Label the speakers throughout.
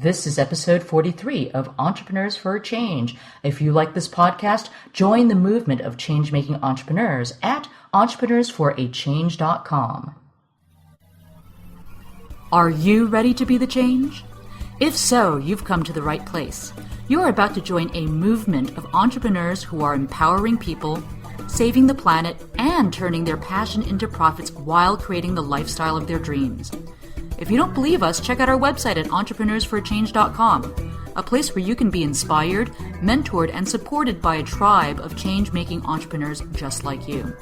Speaker 1: This is episode 43 of Entrepreneurs for a Change. If you like this podcast, join the movement of change-making entrepreneurs at entrepreneursforachange.com. Are you ready to be the change? If so, you've come to the right place. You're about to join a movement of entrepreneurs who are empowering people, saving the planet, and turning their passion into profits while creating the lifestyle of their dreams. If you don't believe us, check out our website at entrepreneursforachange.com, a place where you can be inspired, mentored, and supported by a tribe of change-making entrepreneurs just like you.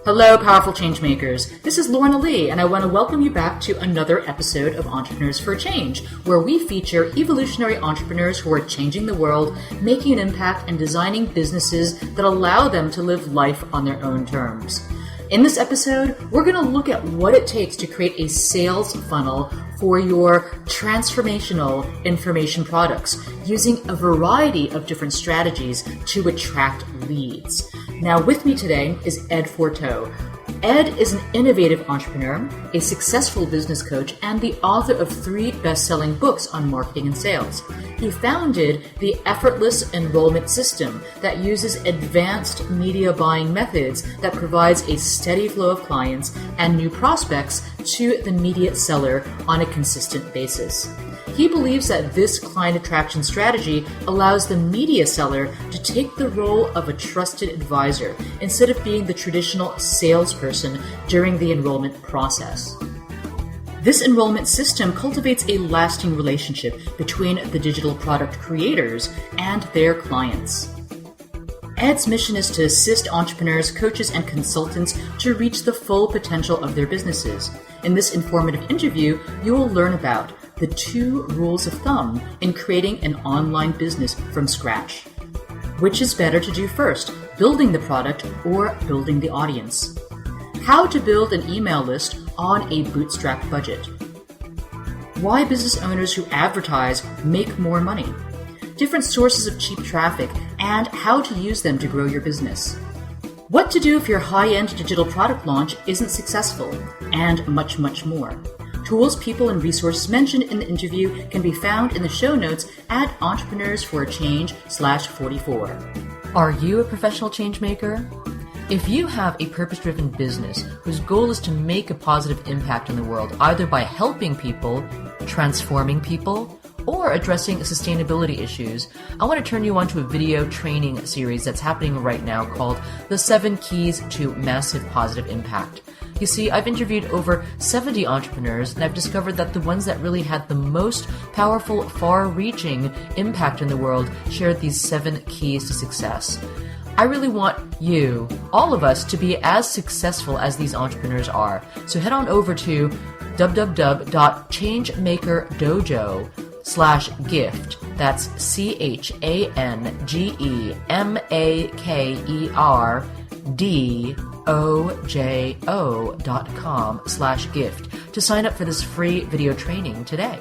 Speaker 1: Hello, powerful change makers. This is Lorna Lee, and I want to welcome you back to another episode of Entrepreneurs for a Change, where we feature evolutionary entrepreneurs who are changing the world, making an impact, and designing businesses that allow them to live life on their own terms. In this episode, we're going to look at what it takes to create a sales funnel for your transformational information products using a variety of different strategies to attract leads. Now, with me today is Ed Forteau. Ed is an innovative entrepreneur, a successful business coach, and the author of 3 best-selling books on marketing and sales. He founded the Effortless Enrollment System that uses advanced media buying methods that provides a steady flow of clients and new prospects to the media seller on a consistent basis. He believes that this client attraction strategy allows the media seller to take the role of a trusted advisor instead of being the traditional salesperson during the enrollment process. This enrollment system cultivates a lasting relationship between the digital product creators and their clients. Ed's mission is to assist entrepreneurs, coaches, and consultants to reach the full potential of their businesses. In this informative interview, you will learn about the 2 rules of thumb in creating an online business from scratch. Which is better to do first, building the product or building the audience? How to build an email list on a bootstrapped budget. Why business owners who advertise make more money. Different sources of cheap traffic and how to use them to grow your business. What to do if your high-end digital product launch isn't successful, and much, much more. Tools, people, and resources mentioned in the interview can be found in the show notes at entrepreneursforachange/44. Are you a professional change maker? If you have a purpose-driven business whose goal is to make a positive impact in the world, either by helping people, transforming people, or addressing sustainability issues, I want to turn you on to a video training series that's happening right now called The 7 Keys to Massive Positive Impact. You see, I've interviewed over 70 entrepreneurs, and I've discovered that the ones that really had the most powerful, far-reaching impact in the world shared these 7 keys to success. I really want you, all of us, to be as successful as these entrepreneurs are. So head on over to www.changemakerdojo.com/gift. That's CHANGEMAKERDOJO.com/gift to sign up for this free video training today.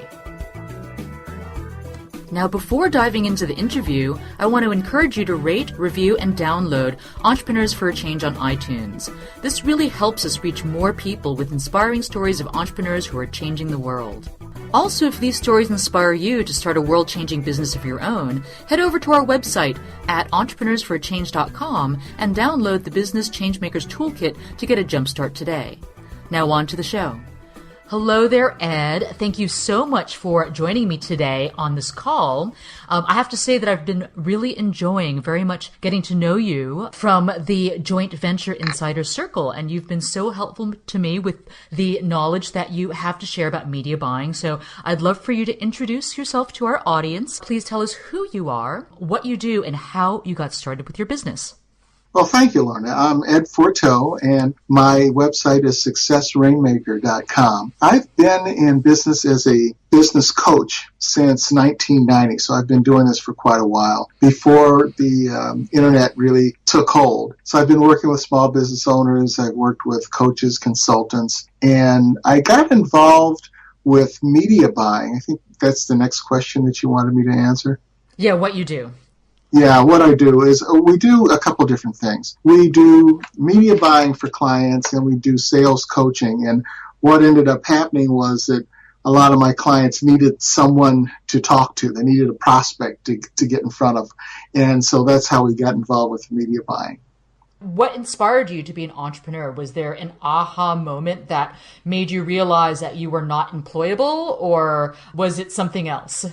Speaker 1: Now, before diving into the interview, I want to encourage you to rate, review, and download Entrepreneurs for a Change on iTunes. This really helps us reach more people with inspiring stories of entrepreneurs who are changing the world. Also, if these stories inspire you to start a world-changing business of your own, head over to our website at entrepreneursforachange.com and download the Business Changemakers Toolkit to get a jumpstart today. Now on to the show. Hello there, Ed. Thank you so much for joining me today on this call. I have to say that I've been really enjoying very much getting to know you from the Joint Venture Insider Circle, and you've been so helpful to me with the knowledge that you have to share about media buying. So I'd love for you to introduce yourself to our audience. Please tell us who you are, what you do, and how you got started with your business.
Speaker 2: Well, thank you, Lorna. I'm Ed Forteau, and my website is successrainmaker.com. I've been in business as a business coach since 1990, so I've been doing this for quite a while, before the internet really took hold. So I've been working with small business owners, I've worked with coaches, consultants, and I got involved with media buying. I think that's the next question that you wanted me to answer.
Speaker 1: Yeah, what you do.
Speaker 2: Yeah, what I do is we do a couple different things. We do media buying for clients and we do sales coaching. And what ended up happening was that a lot of my clients needed someone to talk to. They needed a prospect to get in front of. And so that's how we got involved with media buying.
Speaker 1: What inspired you to be an entrepreneur? Was there an aha moment that made you realize that you were not employable, or was it something else?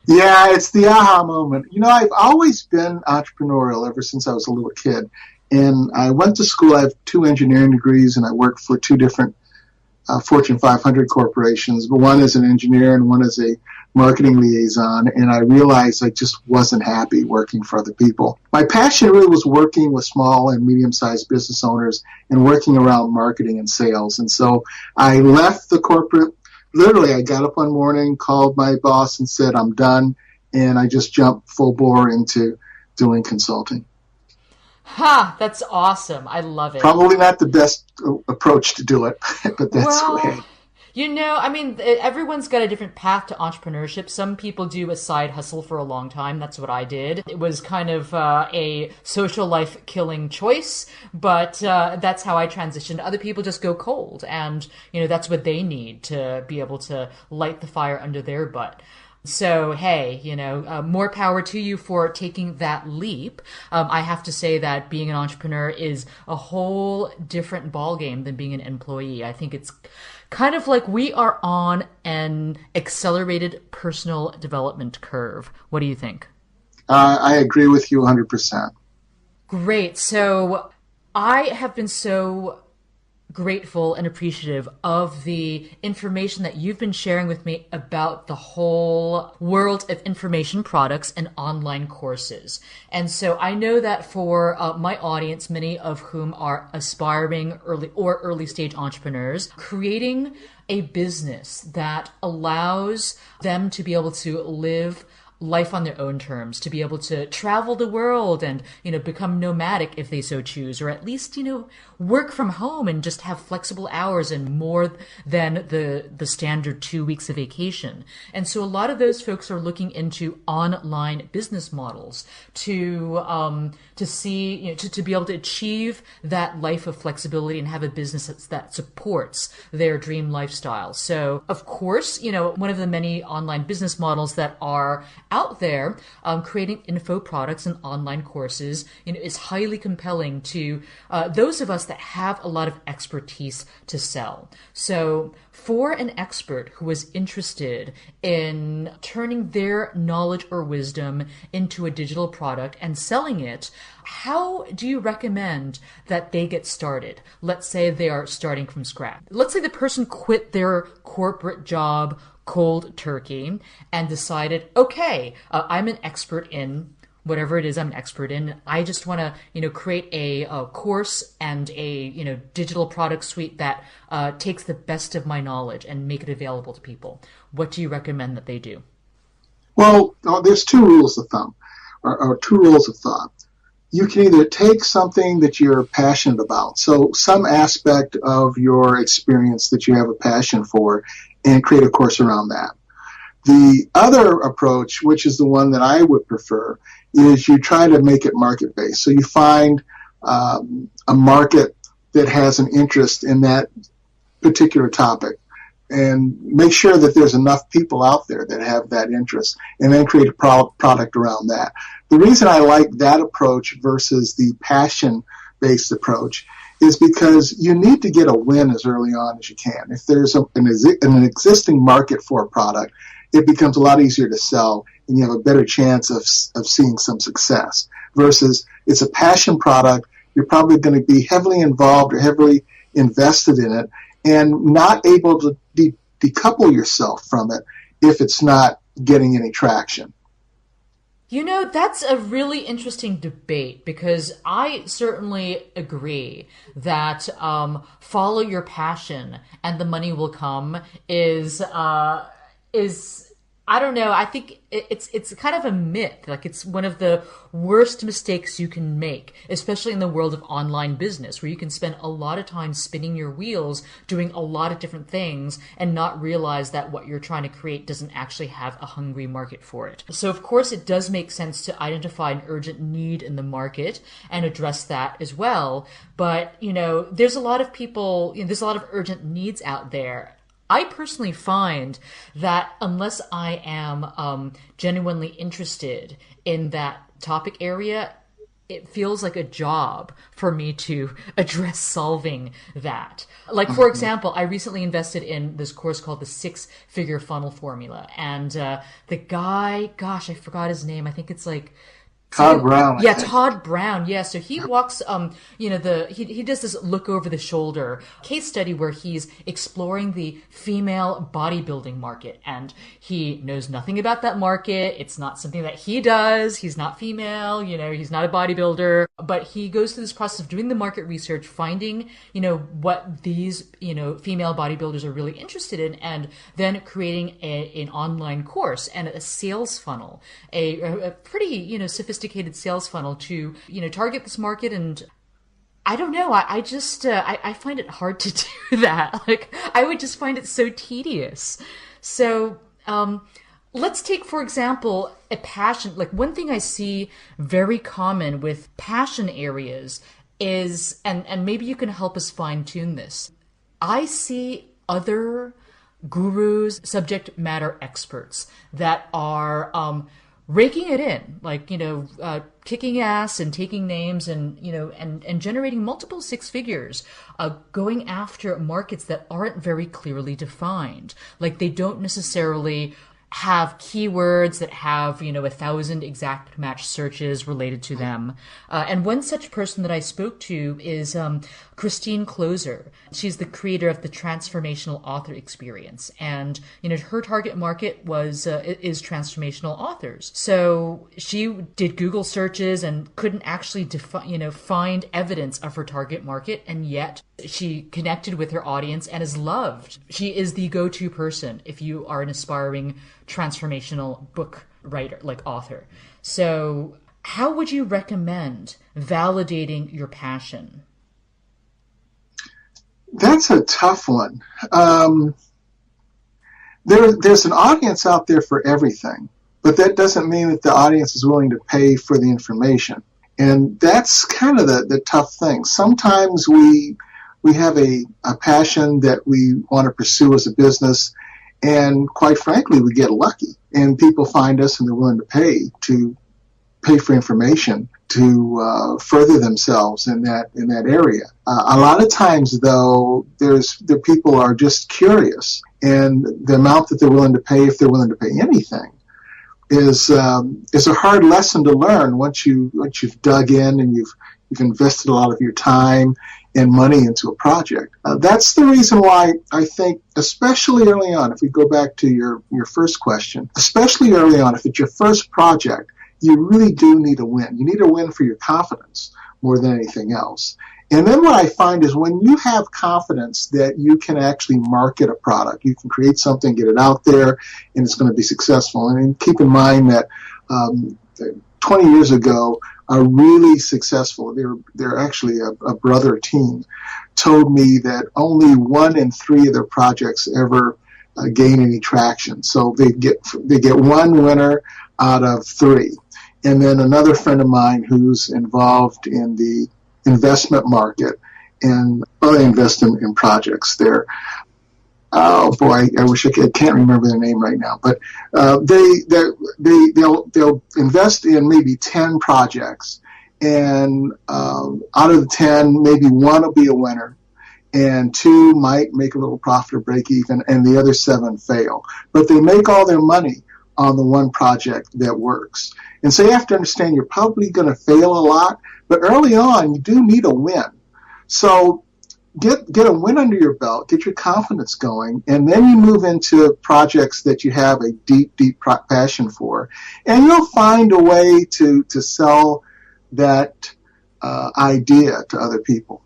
Speaker 2: Yeah, it's the aha moment. I've always been entrepreneurial ever since I was a little kid. And I went to school. I have 2 engineering degrees, and I worked for 2 different Fortune 500 corporations, but one as an engineer and one as a marketing liaison. And I realized I just wasn't happy working for other people. My passion really was working with small and medium-sized business owners and working around marketing and sales. And so I left the corporate. Literally, I got up one morning, called my boss and said, I'm done. And I just jumped full bore into doing consulting.
Speaker 1: Ha, that's awesome. I love it.
Speaker 2: Probably not the best approach to do it, but that's the way.
Speaker 1: Everyone's got a different path to entrepreneurship. Some people do a side hustle for a long time. That's what I did. It was kind of a social life killing choice, but that's how I transitioned. Other people just go cold, and that's what they need to be able to light the fire under their butt. So, hey, more power to you for taking that leap. I have to say that being an entrepreneur is a whole different ballgame than being an employee. I think it's kind of like we are on an accelerated personal development curve. What do you think?
Speaker 2: I agree with you 100%.
Speaker 1: Great. So I have been so grateful and appreciative of the information that you've been sharing with me about the whole world of information products and online courses. And so I know that for my audience, many of whom are aspiring early stage entrepreneurs, creating a business that allows them to be able to live life on their own terms, to be able to travel the world and, become nomadic if they so choose, or at least, work from home and just have flexible hours and more than the standard 2 weeks of vacation. And so a lot of those folks are looking into online business models to see, to be able to achieve that life of flexibility and have a business that supports their dream lifestyle. So of course, one of the many online business models that are out there, creating info products and online courses, is highly compelling to those of us that have a lot of expertise to sell. So for an expert who is interested in turning their knowledge or wisdom into a digital product and selling it, how do you recommend that they get started? Let's say they are starting from scratch. Let's say the person quit their corporate job cold turkey and decided, okay, I'm an expert in whatever it is I'm an expert in. I just want to, create a course and a, digital product suite that takes the best of my knowledge and make it available to people. What do you recommend that they do?
Speaker 2: Well, there's 2 rules of thumb, or 2 rules of thought. You can either take something that you're passionate about, so some aspect of your experience that you have a passion for, and create a course around that. The other approach, which is the one that I would prefer, is you try to make it market-based. So you find a market that has an interest in that particular topic and make sure that there's enough people out there that have that interest, and then create a product around that. The reason I like that approach versus the passion-based approach is because you need to get a win as early on as you can. If there's an existing market for a product, it becomes a lot easier to sell, and you have a better chance of seeing some success. Versus it's a passion product, you're probably going to be heavily involved or heavily invested in it and not able to decouple yourself from it if it's not getting any traction.
Speaker 1: That's a really interesting debate, because I certainly agree that follow your passion and the money will come is I don't know. I think it's kind of a myth. Like, it's one of the worst mistakes you can make, especially in the world of online business, where you can spend a lot of time spinning your wheels, doing a lot of different things, and not realize that what you're trying to create doesn't actually have a hungry market for it. So, of course, it does make sense to identify an urgent need in the market and address that as well. But, there's a lot of people, there's a lot of urgent needs out there. I personally find that unless I am genuinely interested in that topic area, it feels like a job for me to address solving that. Like, for example, I recently invested in this course called the Six-Figure Funnel Formula. And the guy, gosh, I forgot his name. I think it's like
Speaker 2: Todd Brown, I
Speaker 1: yeah,
Speaker 2: think.
Speaker 1: Todd Brown. Yeah, so he walks, he does this look over the shoulder case study where he's exploring the female bodybuilding market, and he knows nothing about that market. It's not something that he does. He's not female, he's not a bodybuilder, but he goes through this process of doing the market research, finding, what these, female bodybuilders are really interested in, and then creating an online course and a sales funnel, a pretty, sophisticated sales funnel to, target this market. And I don't know, I just, I find it hard to do that. Like, I would just find it so tedious. So, let's take, for example, a passion. Like, one thing I see very common with passion areas is, and maybe you can help us fine tune this. I see other gurus, subject matter experts that are, raking it in, like, kicking ass and taking names and, and generating multiple six figures, going after markets that aren't very clearly defined. Like, they don't necessarily have keywords that have, 1,000 exact match searches related to them. And one such person that I spoke to is Christine Closer. She's the creator of the Transformational Author Experience. And, her target market is transformational authors. So she did Google searches and couldn't actually find evidence of her target market. And yet she connected with her audience and is loved. She is the go-to person if you are an aspiring transformational book writer, like author. So how would you recommend validating your passion?
Speaker 2: That's a tough one. There's an audience out there for everything, but that doesn't mean that the audience is willing to pay for the information. And that's kind of the tough thing. Sometimes we have a passion that we want to pursue as a business, and quite frankly, we get lucky and people find us and they're willing to pay for information to further themselves in that area. A lot of times, though, the people are just curious, and the amount that they're willing to pay, if they're willing to pay anything, is a hard lesson to learn once you've dug in and you've invested a lot of your time and money into a project. That's the reason why I think, especially early on, if we go back to your first question, especially early on, if it's your first project, you really do need a win. You need a win for your confidence more than anything else. And then what I find is when you have confidence that you can actually market a product, you can create something, get it out there, and it's going to be successful. And keep in mind that 20 years ago, a really successful, they're actually a brother team, told me that only 1 in 3 of their projects ever gain any traction. So they get one winner out of 3. And then another friend of mine who's involved in the investment market, and they invest in projects there. Oh boy, I wish I can't remember their name right now. But they'll invest in maybe 10 projects, and out of the 10, maybe 1 will be a winner, and 2 might make a little profit or break even, and the other 7 fail. But they make all their money on the one project that works. And so you have to understand you're probably going to fail a lot, but early on you do need a win. So get a win under your belt, get your confidence going, and then you move into projects that you have a deep passion for, and you'll find a way to sell that idea to other people.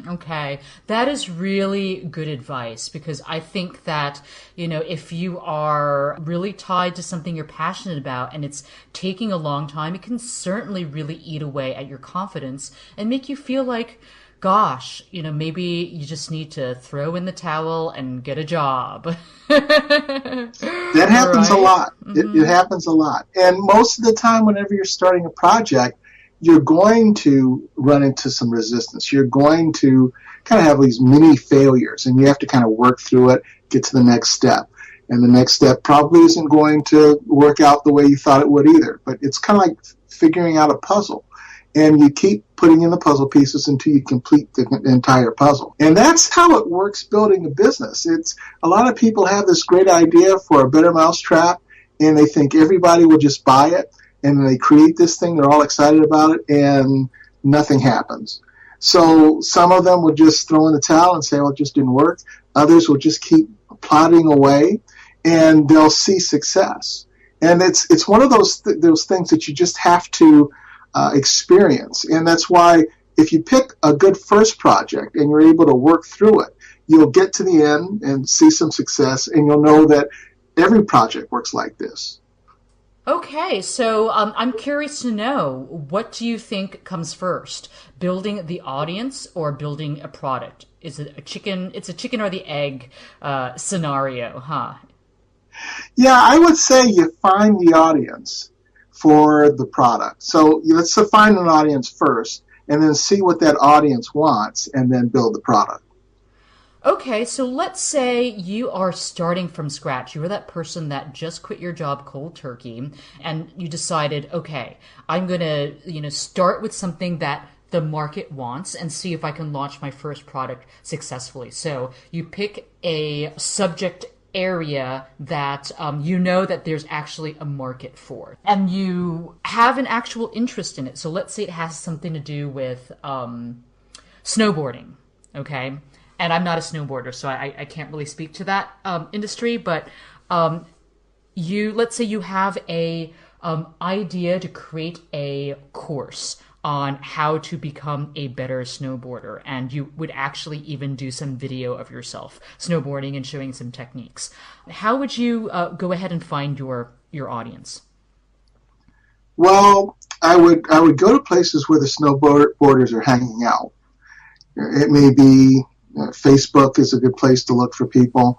Speaker 1: Okay. That is really good advice, because I think that, if you are really tied to something you're passionate about and it's taking a long time, it can certainly really eat away at your confidence and make you feel like, gosh, maybe you just need to throw in the towel and get a job.
Speaker 2: That happens a lot. It happens a lot. And most of the time, whenever you're starting a project, you're going to run into some resistance. You're going to kind of have these mini failures, and you have to kind of work through it, get to the next step. And the next step probably isn't going to work out the way you thought it would either. But it's kind of like figuring out a puzzle. And you keep putting in the puzzle pieces until you complete the entire puzzle. And that's how it works building a business. It's a lot of people have this great idea for a better mousetrap, and they think everybody will just buy it. And they create this thing, they're all excited about it, and nothing happens. So some of them will just throw in the towel and say, well, it just didn't work. Others will just keep plodding away, and they'll see success. And it's one of those things that you just have to experience. And that's why if you pick a good first project and you're able to work through it, you'll get to the end and see some success, and you'll know that every project works like this.
Speaker 1: Okay, so I'm curious to know, what do you think comes first, building the audience or building a product? Is it a chicken? It's a chicken or the egg scenario, huh?
Speaker 2: Yeah, I would say you find the audience for the product. So let's find an audience first, and then see what that audience wants, and then build the product.
Speaker 1: Okay, so let's say you are starting from scratch. You were that person that just quit your job cold turkey, and you decided, okay, I'm going to, start with something that the market wants and see if I can launch my first product successfully. So you pick a subject area that you know that there's actually a market for, and you have an actual interest in it. So let's say it has something to do with snowboarding, okay? And I'm not a snowboarder, so I can't really speak to that industry. But let's say you have a idea to create a course on how to become a better snowboarder, and you would actually even do some video of yourself snowboarding and showing some techniques. How would you go ahead and find your audience?
Speaker 2: Well, I would go to places where the snowboarders are hanging out. It may be Facebook is a good place to look for people.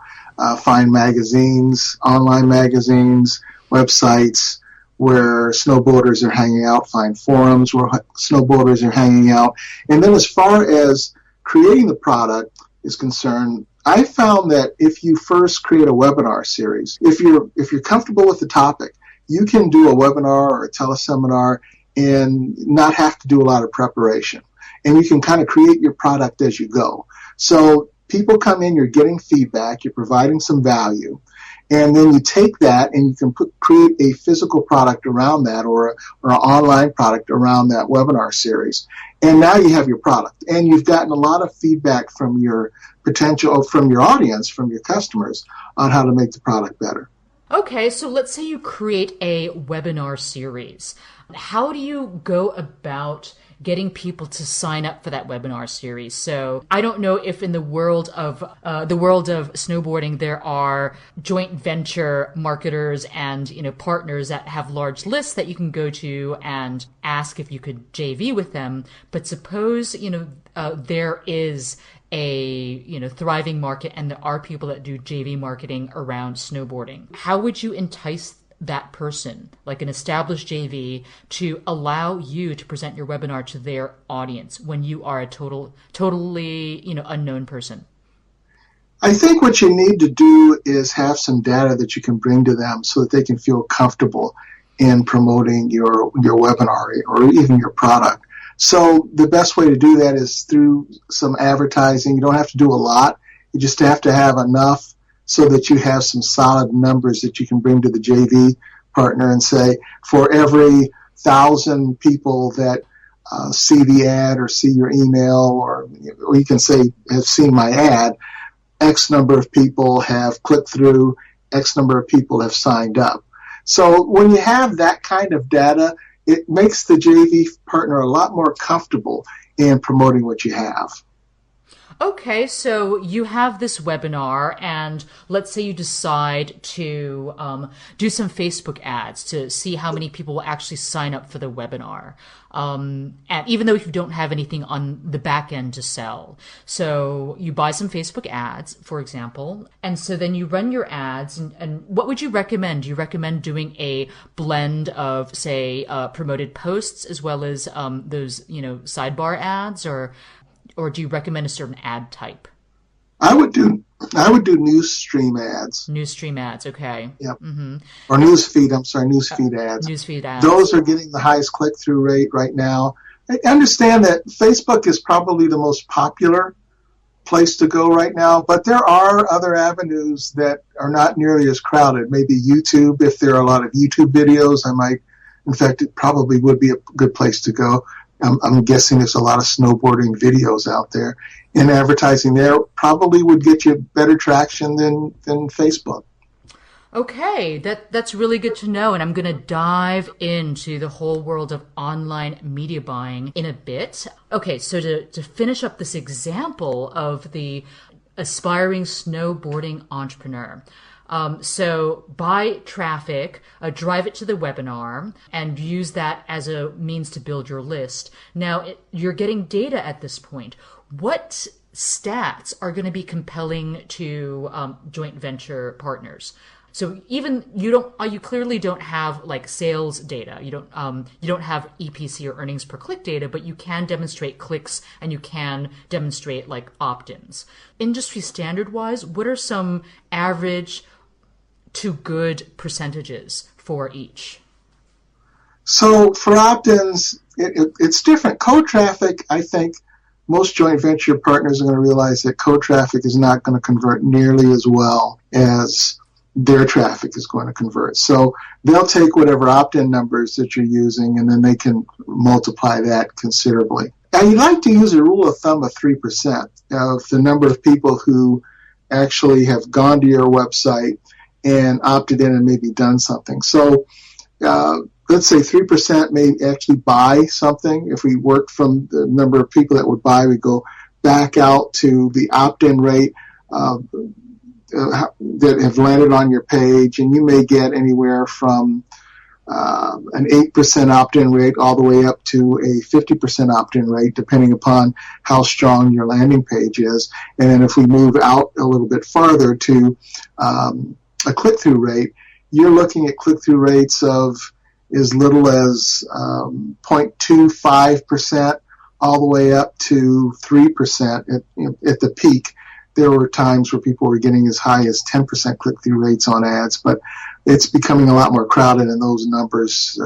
Speaker 2: Find magazines, online magazines, websites where snowboarders are hanging out. Find forums where snowboarders are hanging out. And then as far as creating the product is concerned, I found that if you first create a webinar series, if you're comfortable with the topic, you can do a webinar or a teleseminar and not have to do a lot of preparation. And you can kind of create your product as you go. So people come in, you're getting feedback, you're providing some value, and then you take that and you can create a physical product around that, or an online product around that webinar series. And now you have your product, and you've gotten a lot of feedback from your from your audience, from your customers, on how to make the product better.
Speaker 1: Okay, so let's say you create a webinar series. How do you go about getting people to sign up for that webinar series? So I don't know if in the world of snowboarding there are joint venture marketers and partners that have large lists that you can go to and ask if you could JV with them. But suppose there is a thriving market and there are people that do JV marketing around snowboarding. How would you entice that person, like an established JV, to allow you to present your webinar to their audience when you are a totally unknown person?
Speaker 2: I think what you need to do is have some data that you can bring to them so that they can feel comfortable in promoting your webinar or even your product. So the best way to do that is through some advertising. You don't have to do a lot. You just have to have enough so that you have some solid numbers that you can bring to the JV partner and say, for every 1,000 people that see the ad or see your email, or you can say have seen my ad, X number of people have clicked through, X number of people have signed up. So when you have that kind of data, it makes the JV partner a lot more comfortable in promoting what you have.
Speaker 1: Okay, so you have this webinar, and let's say you decide to do some Facebook ads to see how many people will actually sign up for the webinar. And even though you don't have anything on the back end to sell. So you buy some Facebook ads, for example, and so then you run your ads. And what would you recommend? Do you recommend doing a blend of, say, promoted posts as well as those, sidebar ads, or do you recommend a certain ad type?
Speaker 2: I would do news stream ads.
Speaker 1: News stream ads, okay.
Speaker 2: Yep. Mm-hmm. Or newsfeed ads.
Speaker 1: Newsfeed ads.
Speaker 2: Those are getting the highest click-through rate right now. I understand that Facebook is probably the most popular place to go right now, but there are other avenues that are not nearly as crowded. Maybe YouTube, if there are a lot of YouTube videos, in fact, it probably would be a good place to go. I'm guessing there's a lot of snowboarding videos out there, and advertising there probably would get you better traction than Facebook.
Speaker 1: Okay, that's really good to know, and I'm going to dive into the whole world of online media buying in a bit. Okay, so to finish up this example of the aspiring snowboarding entrepreneur. So buy traffic, drive it to the webinar, and use that as a means to build your list. Now, you're getting data at this point. What stats are going to be compelling to joint venture partners? So even you clearly don't have like sales data. You don't have EPC or earnings per click data, but you can demonstrate clicks and you can demonstrate like opt-ins. Industry standard wise, what are some average to good percentages for each?
Speaker 2: So for opt-ins, it's different. Code traffic, I think most joint venture partners are going to realize that code traffic is not going to convert nearly as well as their traffic is going to convert. So they'll take whatever opt-in numbers that you're using, and then they can multiply that considerably. Now, you like to use a rule of thumb of 3% of the number of people who actually have gone to your website and opted in and maybe done something. So let's say 3% may actually buy something. If we work from the number of people that would buy, we go back out to the opt-in rate that have landed on your page, and you may get anywhere from an 8% opt-in rate all the way up to a 50% opt-in rate, depending upon how strong your landing page is. And then if we move out a little bit farther to a click-through rate, you're looking at click-through rates of as little as 0.25% all the way up to 3% at the peak. There were times where people were getting as high as 10% click-through rates on ads, but it's becoming a lot more crowded, and those numbers,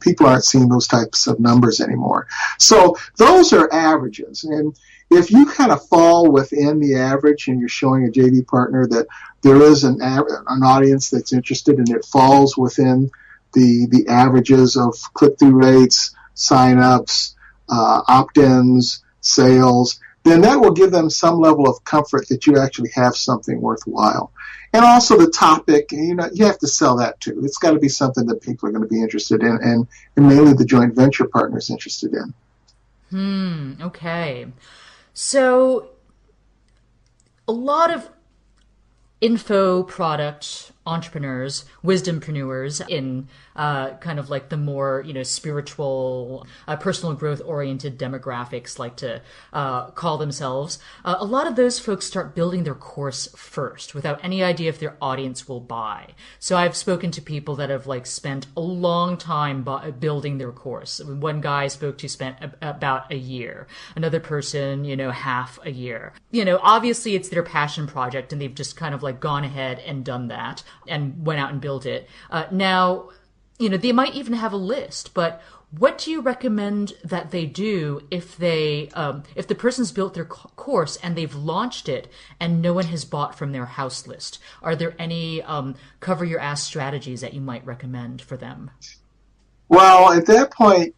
Speaker 2: people aren't seeing those types of numbers anymore. So those are averages. And if you kind of fall within the average and you're showing a JV partner that there is an audience that's interested and it falls within the averages of click-through rates, sign-ups, opt-ins, sales, then that will give them some level of comfort that you actually have something worthwhile. And also the topic, you have to sell that too. It's got to be something that people are going to be interested in, and mainly the joint venture partners interested in.
Speaker 1: Okay. So a lot of info product entrepreneurs, wisdompreneurs in kind of like the more, spiritual, personal growth oriented demographics like to call themselves. A lot of those folks start building their course first without any idea if their audience will buy. So I've spoken to people that have like spent a long time building their course. One guy I spoke to spent about a year. Another person, half a year. Obviously it's their passion project and they've just kind of like gone ahead and done that and went out and built it. Now, they might even have a list, but what do you recommend that they do if the person's built their course and they've launched it and no one has bought from their house list? Are there any cover your ass strategies that you might recommend for them?
Speaker 2: Well, at that point,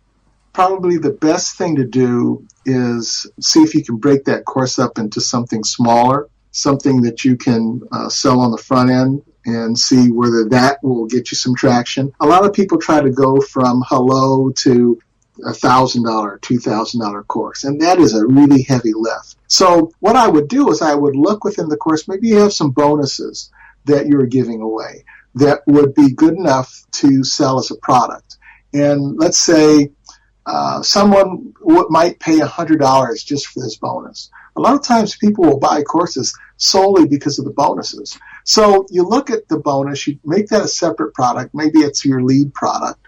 Speaker 2: probably the best thing to do is see if you can break that course up into something smaller, something that you can sell on the front end, and see whether that will get you some traction. A lot of people try to go from hello to $1,000, $2,000 course. And that is a really heavy lift. So what I would do is I would look within the course, maybe you have some bonuses that you're giving away that would be good enough to sell as a product. And let's say someone might pay $100 just for this bonus. A lot of times people will buy courses solely because of the bonuses. So you look at the bonus, you make that a separate product, maybe it's your lead product,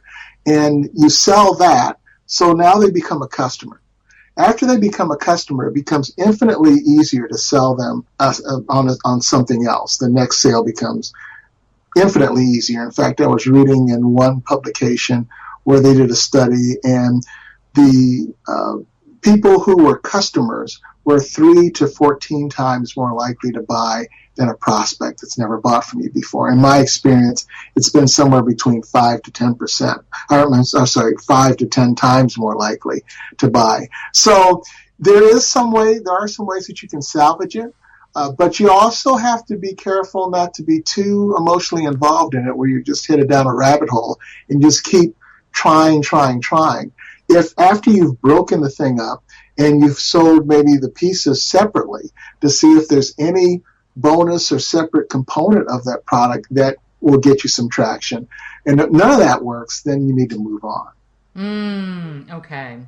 Speaker 2: and you sell that, so now they become a customer. After they become a customer, it becomes infinitely easier to sell them on something else. The next sale becomes infinitely easier. In fact, I was reading in one publication where they did a study, and the people who were customers were 3 to 14 times more likely to buy than a prospect that's never bought from you before. In my experience, it's been somewhere between 5 to 10%. I'm sorry, 5 to 10 times more likely to buy. So there are some ways that you can salvage it. But you also have to be careful not to be too emotionally involved in it where you just hit it down a rabbit hole and just keep trying. If after you've broken the thing up and you've sold maybe the pieces separately to see if there's any bonus or separate component of that product that will get you some traction, and if none of that works, then you need to move on.
Speaker 1: Okay.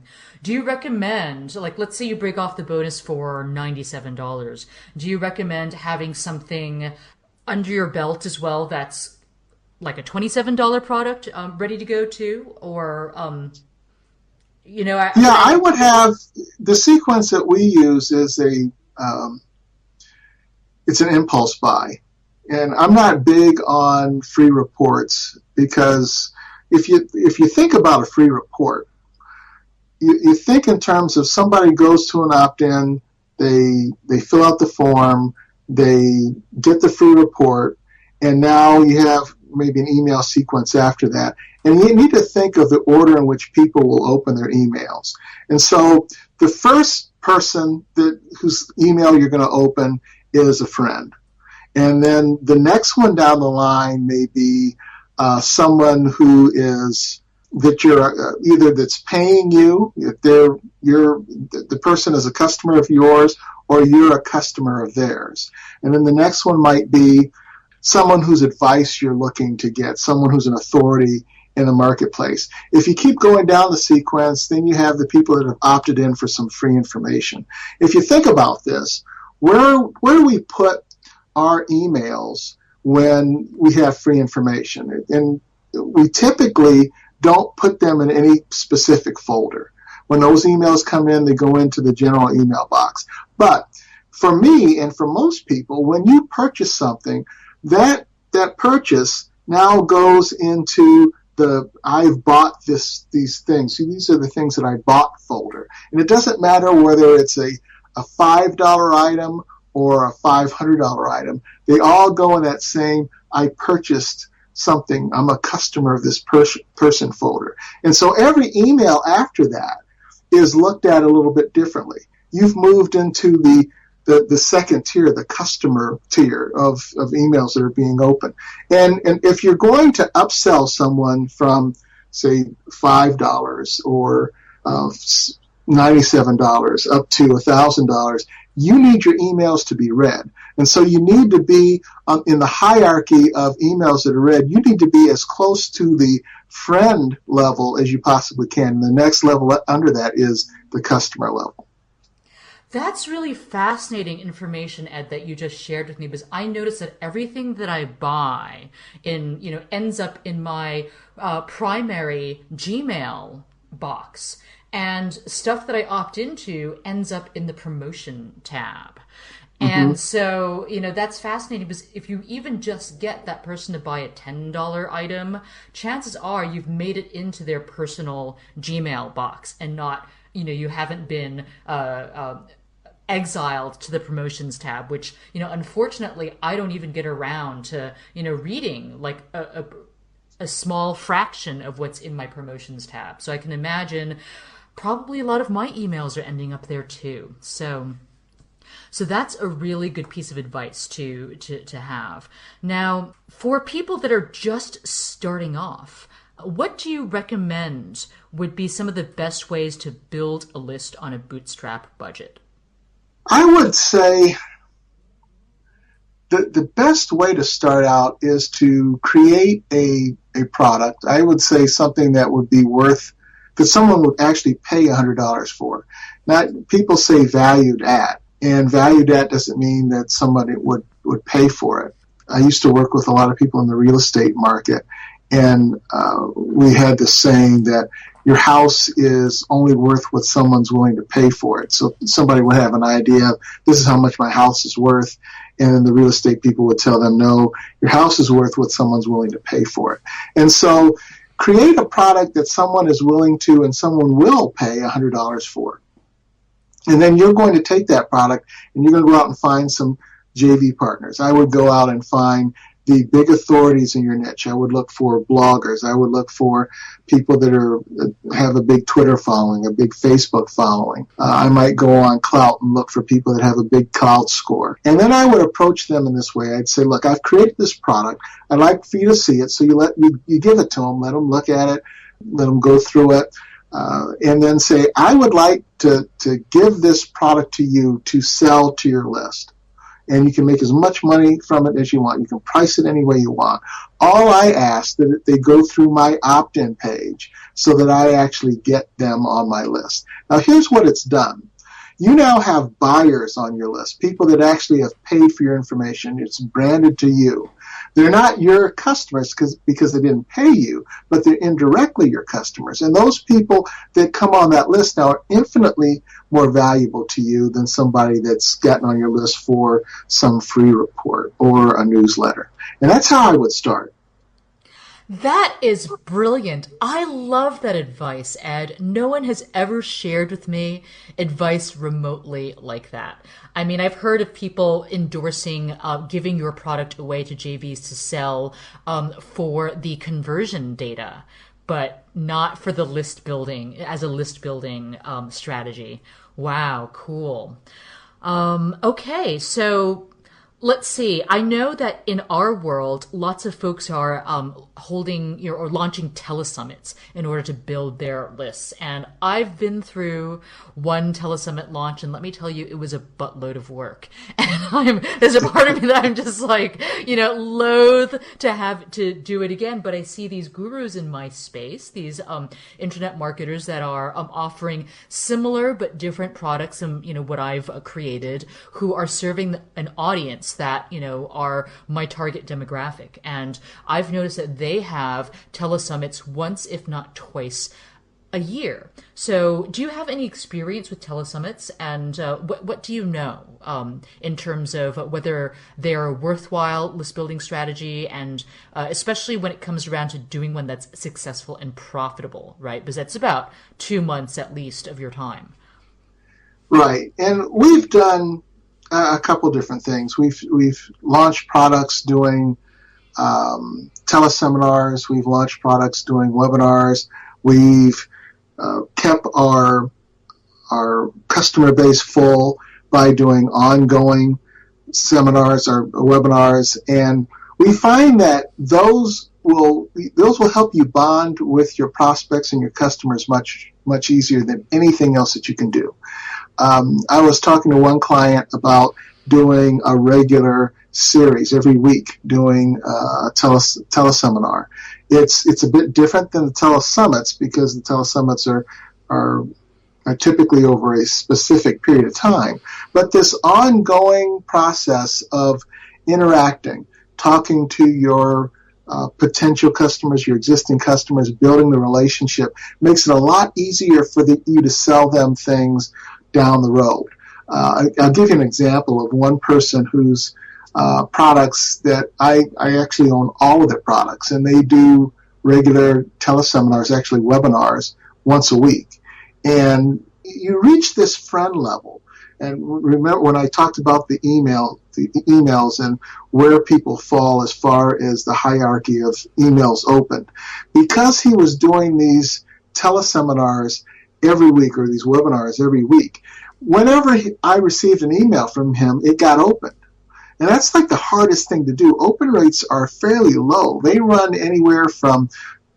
Speaker 1: Do you recommend, like, let's say you break off the bonus for $97. Do you recommend having something under your belt as well that's like a $27 product ready to go to? Or,
Speaker 2: I would have, the sequence that we use is it's an impulse buy. And I'm not big on free reports because if you think about a free report, you think in terms of somebody goes to an opt-in, they fill out the form, they get the free report, and now you have maybe an email sequence after that. And you need to think of the order in which people will open their emails. And so the first person whose email you're going to open is a friend. And then the next one down the line may be someone who is that you're either that's paying you, if the person is a customer of yours, or you're a customer of theirs. And then the next one might be someone whose advice you're looking to get, someone who's an authority in the marketplace. If you keep going down the sequence, then you have the people that have opted in for some free information. If you think about this, where do we put our emails when we have free information? And we typically don't put them in any specific folder. When those emails come in, they go into the general email box. But for me and for most people, when you purchase something, that purchase now goes into the I've bought these things. So these are the things that I bought folder. And it doesn't matter whether it's a $5 item or a $500 item. They all go in that same I purchased something, I'm a customer of this person folder. And so every email after that is looked at a little bit differently. You've moved into the second tier, the customer tier of emails that are being opened. And if you're going to upsell someone from, say, $5 or $97 up to $1,000, you need your emails to be read. And so you need to be in the hierarchy of emails that are read, you need to be as close to the friend level as you possibly can. And the next level under that is the customer level.
Speaker 1: That's really fascinating information, Ed, that you just shared with me, because I noticed that everything that I buy ends up in my primary Gmail box, and stuff that I opt into ends up in the promotion tab. And so, that's fascinating, because if you even just get that person to buy a $10 item, chances are you've made it into their personal Gmail box and not, you haven't been exiled to the promotions tab, which, unfortunately, I don't even get around to, reading like a small fraction of what's in my promotions tab. So I can imagine probably a lot of my emails are ending up there too. So that's a really good piece of advice to have. Now, for people that are just starting off, What do you recommend would be some of the best ways to build a list on a bootstrap budget?
Speaker 2: I would say the best way to start out is to create a product. I would say something that would be worth, that someone would actually pay $100 for. Not, people say valued at, and valued at doesn't mean that somebody would pay for it. I used to work with a lot of people in the real estate market, and we had this saying that your house is only worth what someone's willing to pay for it. So somebody would have an idea, this is how much my house is worth, and then the real estate people would tell them, no, your house is worth what someone's willing to pay for it. And so create a product that someone is willing to and someone will pay $100 for. And then you're going to take that product and you're going to go out and find some JV partners. I would go out and find the big authorities in your niche. I would look for bloggers. I would look for people that have a big Twitter following, a big Facebook following. I might go on Clout and look for people that have a big Clout score. And then I would approach them in this way. I'd say, look, I've created this product. I'd like for you to see it. So you give it to them, let them look at it, let them go through it. And then say, I would like to give this product to you to sell to your list. And you can make as much money from it as you want. You can price it any way you want. All I ask that they go through my opt-in page so that I actually get them on my list. Now, here's what it's done. You now have buyers on your list, people that actually have paid for your information. It's branded to you. They're not your customers because they didn't pay you, but they're indirectly your customers. And those people that come on that list now are infinitely more valuable to you than somebody that's gotten on your list for some free report or a newsletter. And that's how I would start.
Speaker 1: That is brilliant. I love that advice, Ed. No one has ever shared with me advice remotely like that. I mean, I've heard of people endorsing giving your product away to JVs to sell for the conversion data, but not for the list building, as a list building strategy. Wow, cool. Okay, so let's see. I know that in our world, lots of folks are holding or launching telesummits in order to build their lists. And I've been through one telesummit launch, and let me tell you, it was a buttload of work. And there's a part of me that I'm just like, loath to have to do it again. But I see these gurus in my space, these internet marketers that are offering similar but different products, and what I've created, who are serving an audience that are my target demographic. And I've noticed that they have telesummits once, if not twice, a year. So do you have any experience with telesummits, and what do you know in terms of whether they're a worthwhile list building strategy, and especially when it comes around to doing one that's successful and profitable, right? Because that's about 2 months at least of your time.
Speaker 2: Right. And we've done a couple different things. We've launched products doing teleseminars. We've launched products doing webinars. We've kept our customer base full by doing ongoing seminars or webinars, and we find that those will help you bond with your prospects and your customers much easier than anything else that you can do. I was talking to one client about doing a regular series every week, doing a teleseminar. It's a bit different than the telesummits because the telesummits are typically over a specific period of time. But this ongoing process of interacting, talking to your potential customers, your existing customers, building the relationship, makes it a lot easier for you to sell them things down the road. I'll give you an example of one person whose products that I actually own all of their products, and they do regular teleseminars, actually webinars, once a week. And you reach this friend level. And remember when I talked about the emails and where people fall as far as the hierarchy of emails opened. Because he was doing these teleseminars every week, or these webinars every week, whenever I received an email from him, it got opened. And that's like the hardest thing to do. Open rates are fairly low. They run anywhere from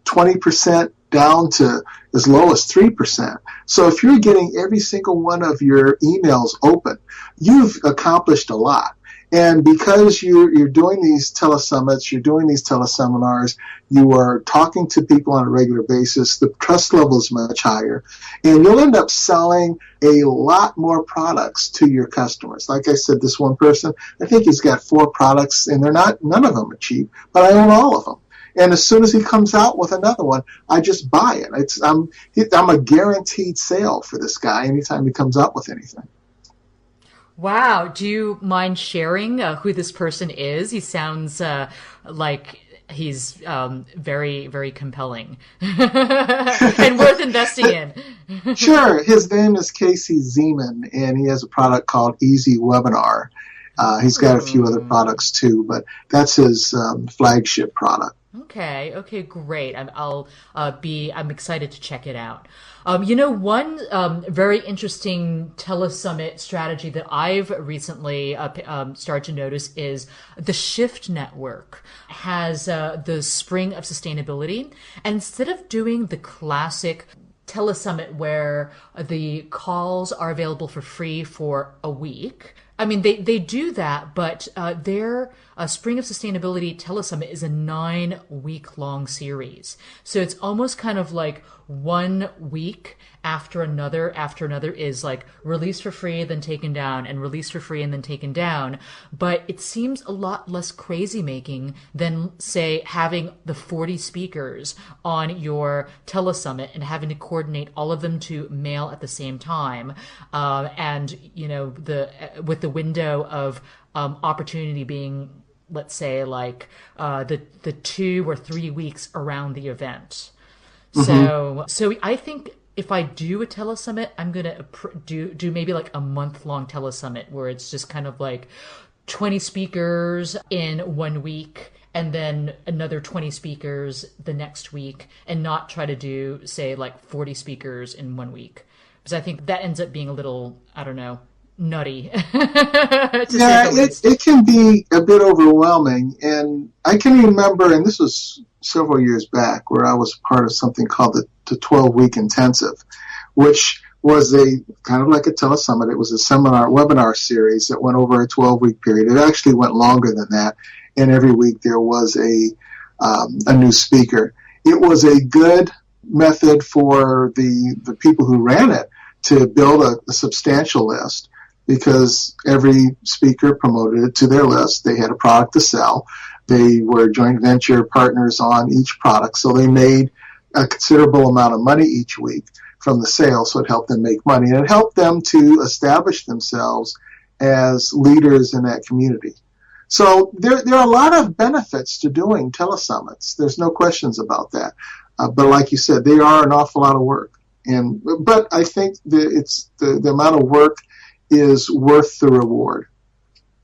Speaker 2: 20% down to as low as 3%. So if you're getting every single one of your emails open, you've accomplished a lot. And because you're doing these telesummits, you're doing these teleseminars, you are talking to people on a regular basis, the trust level is much higher, and you'll end up selling a lot more products to your customers. Like I said, this one person, I think he's got 4 products, and none of them are cheap, but I own all of them. And as soon as he comes out with another one, I just buy it. I'm a guaranteed sale for this guy anytime he comes out with anything.
Speaker 1: Wow. Do you mind sharing who this person is? He sounds like he's very, very compelling and worth investing in.
Speaker 2: Sure. His name is Casey Zeman, and he has a product called Easy Webinar. He's got a few other products too, but that's his flagship product.
Speaker 1: Okay, great. I'm excited to check it out. One very interesting telesummit strategy that I've recently started to notice is the Shift Network has the Spring of Sustainability. And instead of doing the classic telesummit where the calls are available for free for a week, I mean, they do that, but their Spring of Sustainability Telesummit is a 9-week-long series. So it's almost kind of like 1 week after another is like released for free, then taken down, and released for free and then taken down. But it seems a lot less crazy making than, say, having the 40 speakers on your telesummit and having to coordinate all of them to mail at the same time. And, with the window of opportunity being, let's say, like the 2 or 3 weeks around the event. Mm-hmm. So I think if I do a telesummit, I'm going to do maybe like a month-long telesummit where it's just kind of like 20 speakers in 1 week and then another 20 speakers the next week, and not try to do, say, like 40 speakers in 1 week. Because I think that ends up being a little, I don't know, nutty.
Speaker 2: It can be a bit overwhelming. And I can remember, and this was several years back, where I was part of something called the 12-week intensive, which was a kind of like a telesummit. It was a webinar series that went over a 12-week period. It actually went longer than that, and every week there was a new speaker. It was a good method for the people who ran it to build a substantial list, because every speaker promoted it to their list. They had a product to sell. They were joint venture partners on each product, so they made a considerable amount of money each week from the sale, so it helped them make money. And it helped them to establish themselves as leaders in that community. So there are a lot of benefits to doing telesummits. There's no questions about that. But like you said, they are an awful lot of work. But I think the amount of work is worth the reward.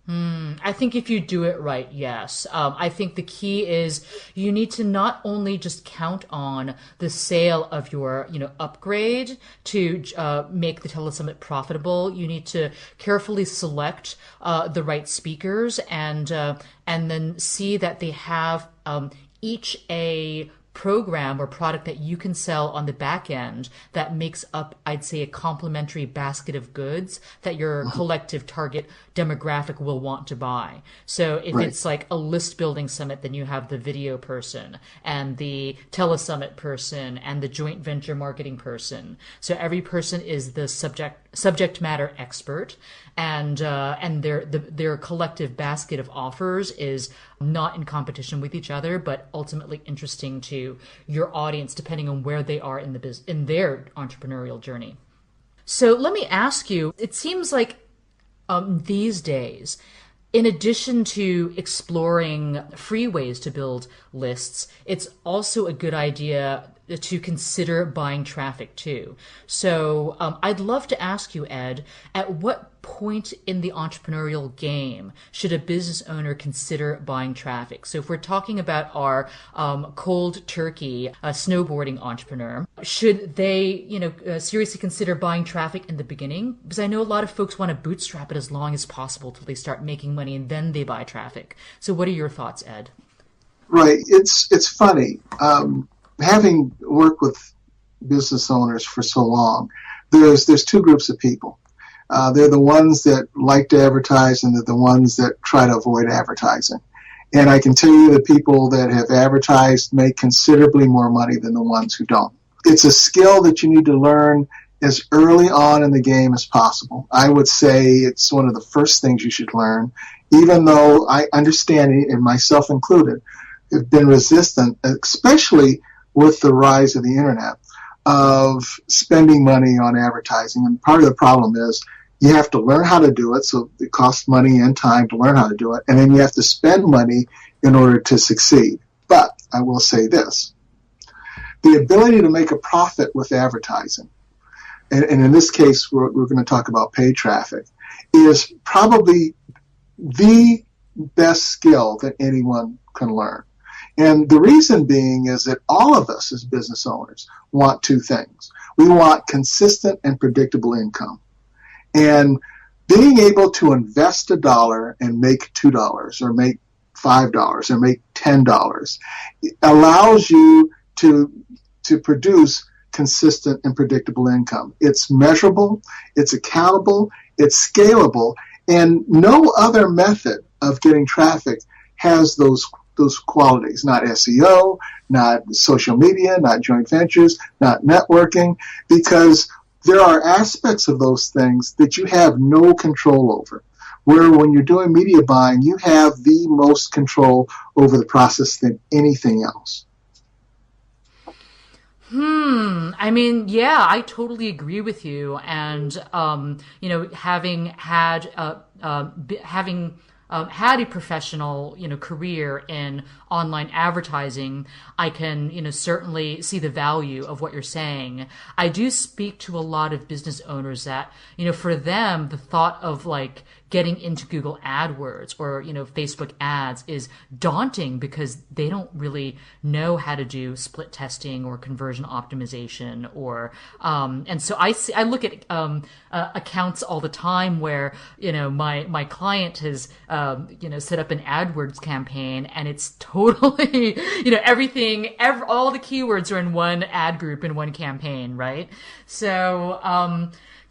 Speaker 1: I think if you do it right, yes. I think the key is you need to not only just count on the sale of your, upgrade to make the telesummit profitable. You need to carefully select the right speakers and then see that they have each a program or product that you can sell on the back end that makes up, I'd say, a complementary basket of goods that your collective target demographic will want to buy. So if it's like a list building summit, then you have the video person and the telesummit person and the joint venture marketing person. So every person is the subject matter expert, and their collective basket of offers is not in competition with each other, but ultimately interesting to your audience depending on where they are in their entrepreneurial journey. So let me ask you, it seems like these days, in addition to exploring free ways to build lists, it's also a good idea to consider buying traffic too. So I'd love to ask you, Ed, at what point in the entrepreneurial game should a business owner consider buying traffic? So if we're talking about our cold turkey snowboarding entrepreneur, should they seriously consider buying traffic in the beginning? Because I know a lot of folks want to bootstrap it as long as possible till they start making money and then they buy traffic. So what are your thoughts, Ed?
Speaker 2: Right. It's funny. having worked with business owners for so long, there's two groups of people. They're the ones that like to advertise, and they're the ones that try to avoid advertising. And I can tell you the people that have advertised make considerably more money than the ones who don't. It's a skill that you need to learn as early on in the game as possible. I would say it's one of the first things you should learn, even though I understand, and myself included, have been resistant, especially with the rise of the internet, of spending money on advertising. And part of the problem is you have to learn how to do it, so it costs money and time to learn how to do it, and then you have to spend money in order to succeed. But I will say this: the ability to make a profit with advertising, and in this case we're going to talk about paid traffic, is probably the best skill that anyone can learn. And the reason being is that all of us as business owners want two things. We want consistent and predictable income. And being able to invest $1 and make $2 or make $5 or make $10 allows you to produce consistent and predictable income. It's measurable, it's accountable, it's scalable, and no other method of getting traffic has those qualities. Not SEO, not social media, not joint ventures, not networking, because there are aspects of those things that you have no control over. Where when you're doing media buying, you have the most control over the process than anything else.
Speaker 1: I mean, yeah, I totally agree with you. And, having had a professional, career in online advertising, I can, certainly see the value of what you're saying. I do speak to a lot of business owners that, for them, the thought of like getting into Google AdWords or, Facebook ads is daunting because they don't really know how to do split testing or conversion optimization or, and so I look at, accounts all the time where, my client has, set up an AdWords campaign and it's totally, everything, all the keywords are in one ad group in one campaign, right? So,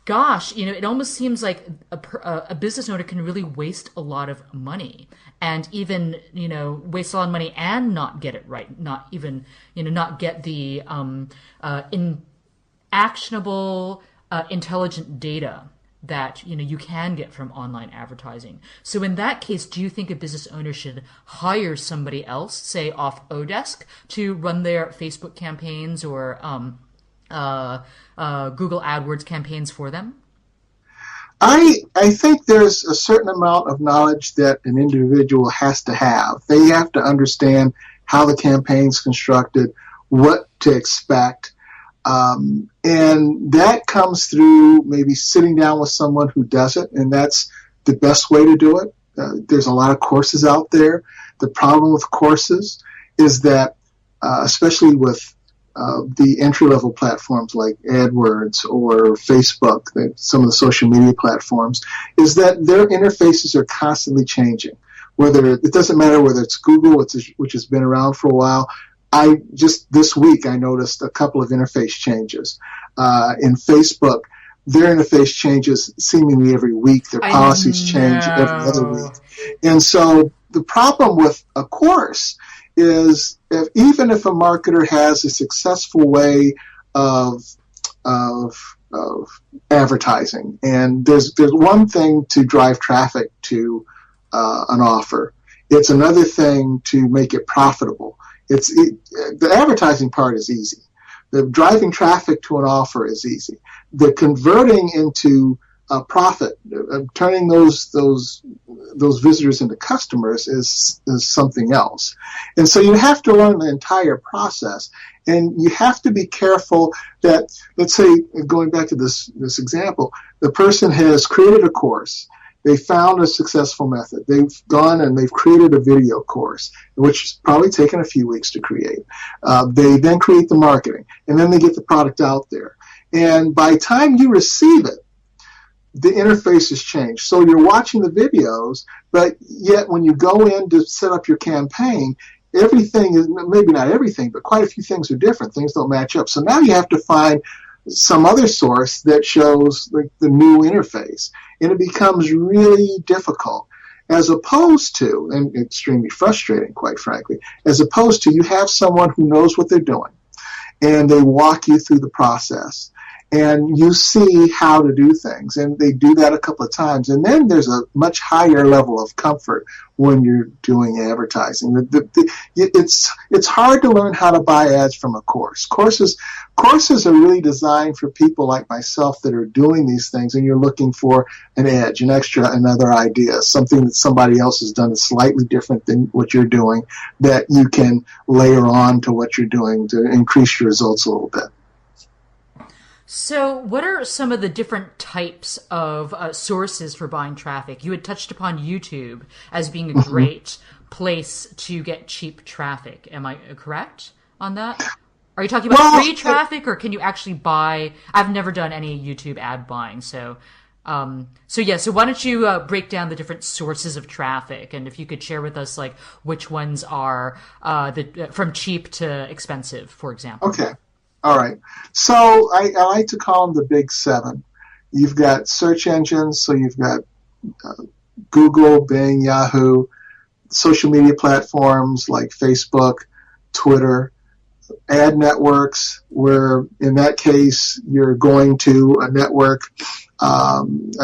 Speaker 1: gosh, it almost seems like a business owner can really waste a lot of money and even, waste a lot of money and not get it right. Not even, not get the actionable, intelligent data that, you can get from online advertising. So in that case, do you think a business owner should hire somebody else, say off Odesk, to run their Facebook campaigns or, Google AdWords campaigns for them?
Speaker 2: I think there's a certain amount of knowledge that an individual has to have. They have to understand how the campaign's constructed, what to expect, and that comes through maybe sitting down with someone who does it, and that's the best way to do it. There's a lot of courses out there. The problem with courses is that, especially with the entry-level platforms like AdWords or Facebook, some of the social media platforms, is that their interfaces are constantly changing. It doesn't matter whether it's Google, which has been around for a while. This week I noticed a couple of interface changes. In Facebook, their interface changes seemingly every week. Their policies change every other week. And so the problem with a course is even if a marketer has a successful way of advertising, and there's one thing to drive traffic to an offer. It's another thing to make it profitable. The advertising part is easy. The driving traffic to an offer is easy. The converting into a profit, turning those visitors into customers is something else. And so you have to learn the entire process, and you have to be careful that, let's say, going back to this example, the person has created a course. They found a successful method. They've gone and they've created a video course, which has probably taken a few weeks to create. They then create the marketing, and then they get the product out there. And by the time you receive it, the interface has changed. So you're watching the videos, but yet when you go in to set up your campaign, everything is, maybe not everything, but quite a few things are different. Things don't match up. So now you have to find some other source that shows the new interface. And it becomes really difficult, as opposed to, and extremely frustrating, quite frankly, as opposed to you have someone who knows what they're doing and they walk you through the process and you see how to do things, and they do that a couple of times, and then there's a much higher level of comfort when you're doing advertising. It's hard to learn how to buy ads from a course. Courses are really designed for people like myself that are doing these things, and you're looking for an edge, another idea, something that somebody else has done that's slightly different than what you're doing, that you can layer on to what you're doing to increase your results a little bit.
Speaker 1: So what are some of the different types of sources for buying traffic? You had touched upon YouTube as being a great place to get cheap traffic. Am I correct on that? Are you talking about free traffic, or can you actually buy? I've never done any YouTube ad buying. So why don't you break down the different sources of traffic, and if you could share with us like which ones are from cheap to expensive, for example.
Speaker 2: Okay. All right. So I like to call them the big seven. You've got search engines, so you've got Google, Bing, Yahoo, social media platforms like Facebook, Twitter, ad networks, where in that case you're going to a network and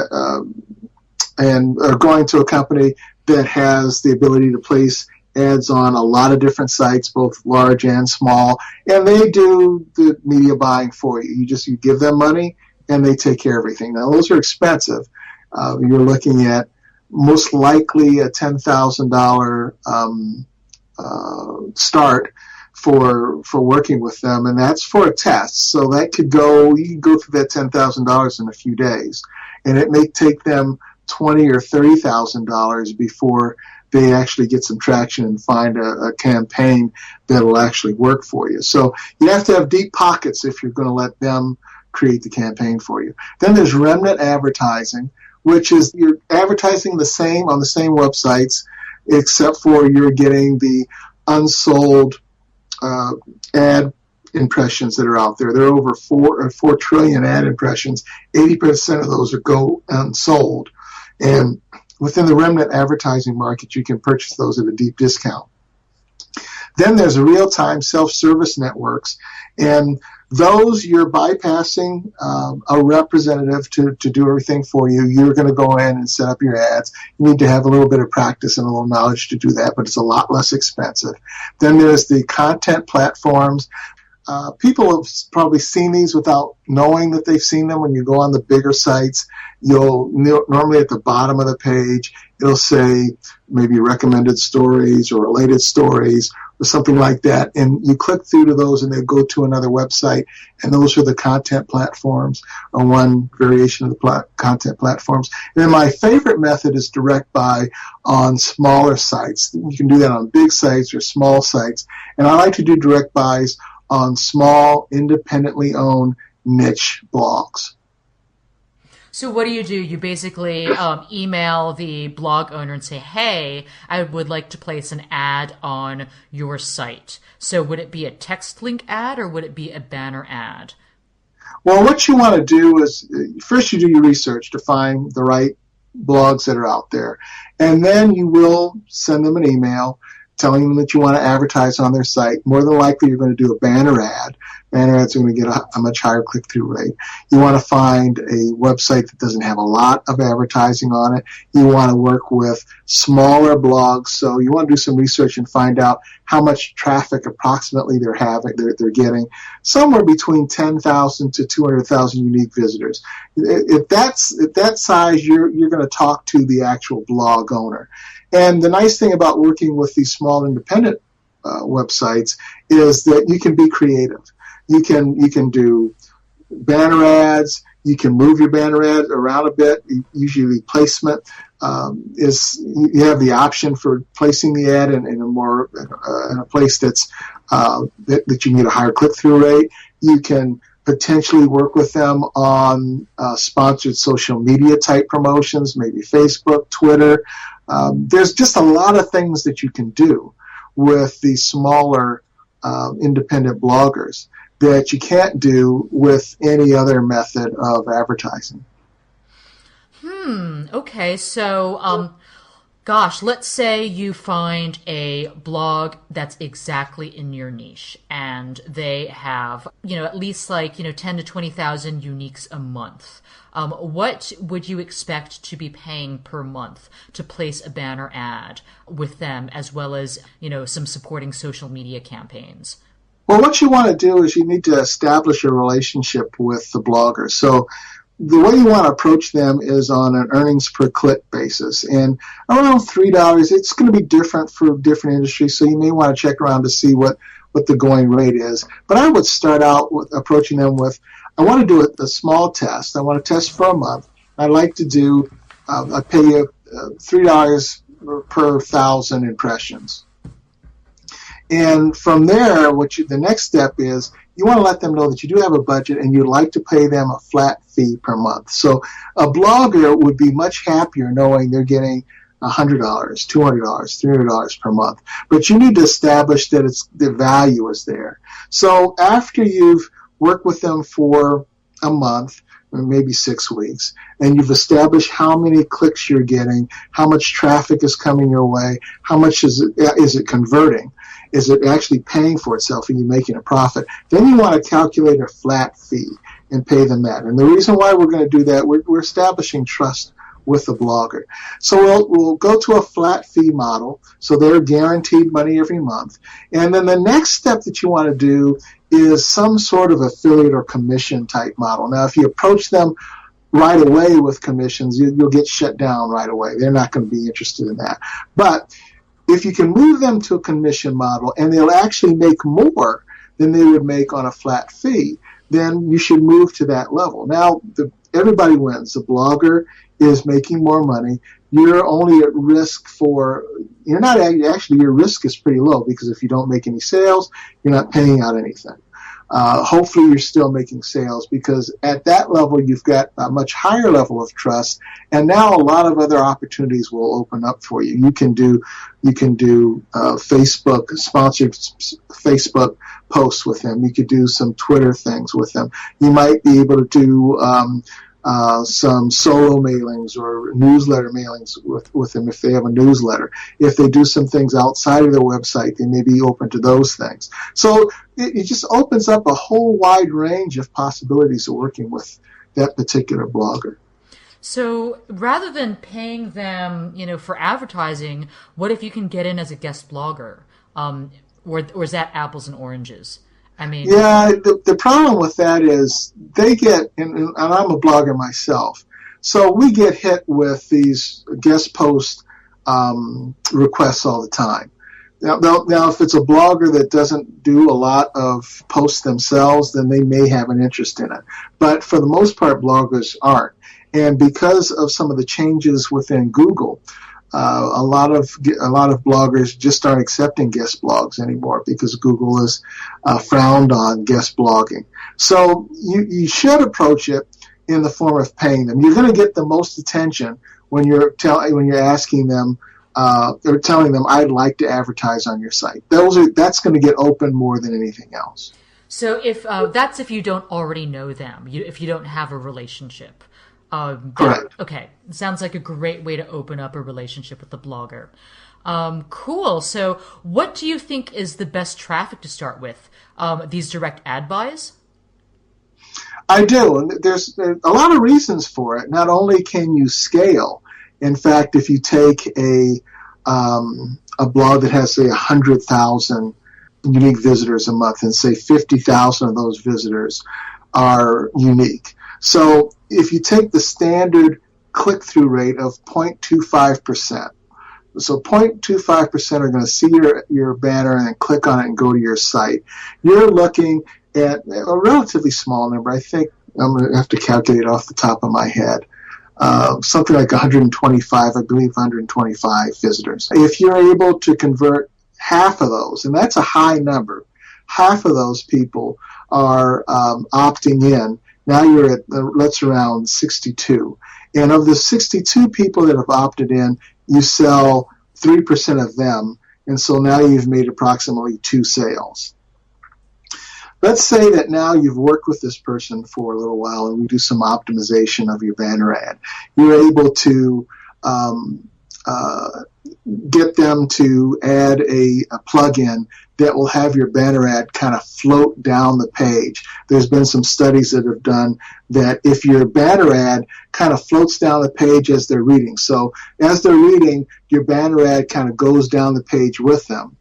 Speaker 2: or going to a company that has the ability to place ads on a lot of different sites, both large and small, and they do the media buying for you. You give them money and they take care of everything. Now those are expensive. You're looking at most likely a $10,000 start for working with them, and that's for a test. So you can go through that $10,000 in a few days, and it may take them $20,000 or $30,000 before they actually get some traction and find a campaign that will actually work for you. So you have to have deep pockets if you're going to let them create the campaign for you. Then there's remnant advertising, which is you're advertising on the same websites, except for you're getting the unsold ad impressions that are out there. There are over 4 trillion ad impressions. 80% of those go unsold. And within the remnant advertising market, you can purchase those at a deep discount. Then there's real-time self-service networks, and those you're bypassing a representative to do everything for you. You're going to go in and set up your ads. You need to have a little bit of practice and a little knowledge to do that, but it's a lot less expensive. Then there's the content platforms. People have probably seen these without knowing that they've seen them. When you go on the bigger sites, you'll normally at the bottom of the page, it'll say maybe recommended stories or related stories or something like that. And you click through to those and they go to another website. And those are the content platforms, or one variation of the content platforms. And then my favorite method is direct buy on smaller sites. You can do that on big sites or small sites. And I like to do direct buys on small, independently owned niche blogs.
Speaker 1: So what do? You basically email the blog owner and say, hey, I would like to place an ad on your site. So would it be a text link ad or would it be a banner ad?
Speaker 2: Well, what you want to do is first you do your research to find the right blogs that are out there. And then you will send them an email telling them that you want to advertise on their site. More than likely, you're going to do a banner ad. Banner ads are going to get a much higher click-through rate. You want to find a website that doesn't have a lot of advertising on it. You want to work with smaller blogs. So you want to do some research and find out how much traffic approximately they're getting. Somewhere between 10,000 to 200,000 unique visitors. If that size, you're going to talk to the actual blog owner. And the nice thing about working with these small independent websites is that you can be creative. You can do banner ads. You can move your banner ad around a bit. Usually placement you have the option for placing the ad in a place that's that you can get a higher click-through rate. You can potentially work with them on sponsored social media type promotions, maybe Facebook, Twitter. There's just a lot of things that you can do with the smaller independent bloggers that you can't do with any other method of advertising.
Speaker 1: Okay. So, gosh, let's say you find a blog that's exactly in your niche and they have, at least 10 to 20,000 uniques a month. What would you expect to be paying per month to place a banner ad with them, as well as, some supporting social media campaigns?
Speaker 2: Well, what you want to do is you need to establish a relationship with the blogger. So the way you want to approach them is on an earnings per click basis. And around $3, it's going to be different for different industries. So you may want to check around to see what the going rate is. But I would start out with approaching them with, I want to do a small test. I want to test for a month. I'd like to do, I pay you $3 per 1,000 impressions. And from there, the next step is you want to let them know that you do have a budget and you'd like to pay them a flat fee per month. So a blogger would be much happier knowing they're getting $100, $200, $300 per month. But you need to establish that the value is there. So after you've worked with them for a month, or maybe 6 weeks, and you've established how many clicks you're getting, how much traffic is coming your way, how much is it converting, is it actually paying for itself and you making a profit, then you want to calculate a flat fee and pay them that. And the reason why we're going to do that, we're establishing trust with the blogger. So we'll go to a flat fee model, so they're guaranteed money every month. And then the next step that you want to do is some sort of affiliate or commission type model. Now, if you approach them right away with commissions, you'll get shut down right away. They're not going to be interested in that. But if you can move them to a commission model and they'll actually make more than they would make on a flat fee, then you should move to that level. Now, everybody wins. The blogger is making more money. You're only at risk you're not actually, your risk is pretty low, because if you don't make any sales, you're not paying out anything. Hopefully you're still making sales, because at that level you've got a much higher level of trust, and now a lot of other opportunities will open up for you. You can do Facebook, sponsored Facebook posts with them. You could do some Twitter things with them. You might be able to do some solo mailings or newsletter mailings with them if they have a newsletter. If they do some things outside of their website, they may be open to those things. So it just opens up a whole wide range of possibilities of working with that particular blogger.
Speaker 1: So rather than paying them, for advertising, what if you can get in as a guest blogger? Or is that apples and oranges?
Speaker 2: Yeah, the problem with that is they get, and I'm a blogger myself, so we get hit with these guest post requests all the time. Now, if it's a blogger that doesn't do a lot of posts themselves, then they may have an interest in it. But for the most part, bloggers aren't. And because of some of the changes within Google, a lot of bloggers just aren't accepting guest blogs anymore, because Google has frowned on guest blogging. So you should approach it in the form of paying them. You're going to get the most attention when you're asking them or telling them, I'd like to advertise on your site. That's going to get open more than anything else.
Speaker 1: So if you don't already know them, if you don't have a relationship.
Speaker 2: Correct.
Speaker 1: Okay. Sounds like a great way to open up a relationship with the blogger. Cool. So what do you think is the best traffic to start with? These direct ad buys?
Speaker 2: I do. And there's a lot of reasons for it. Not only can you scale, in fact, if you take a blog that has, say, 100,000 unique visitors a month, and say 50,000 of those visitors are unique. So if you take the standard click-through rate of 0.25%, so 0.25% are going to see your banner and then click on it and go to your site, you're looking at a relatively small number. I think I'm going to have to calculate off the top of my head. Something like 125, I believe 125 visitors. If you're able to convert half of those, and that's a high number, half of those people are opting in. Now you're at, that's around 62. And of the 62 people that have opted in, you sell 3% of them And so now you've made approximately 2 sales. Let's say that now you've worked with this person for a little while and we do some optimization of your banner ad. You're able to get them to add a plugin that will have your banner ad kind of float down the page. There's been some studies that have done that if your banner ad kind of floats down the page as they're reading. So as they're reading, your banner ad kind of goes down the page with them.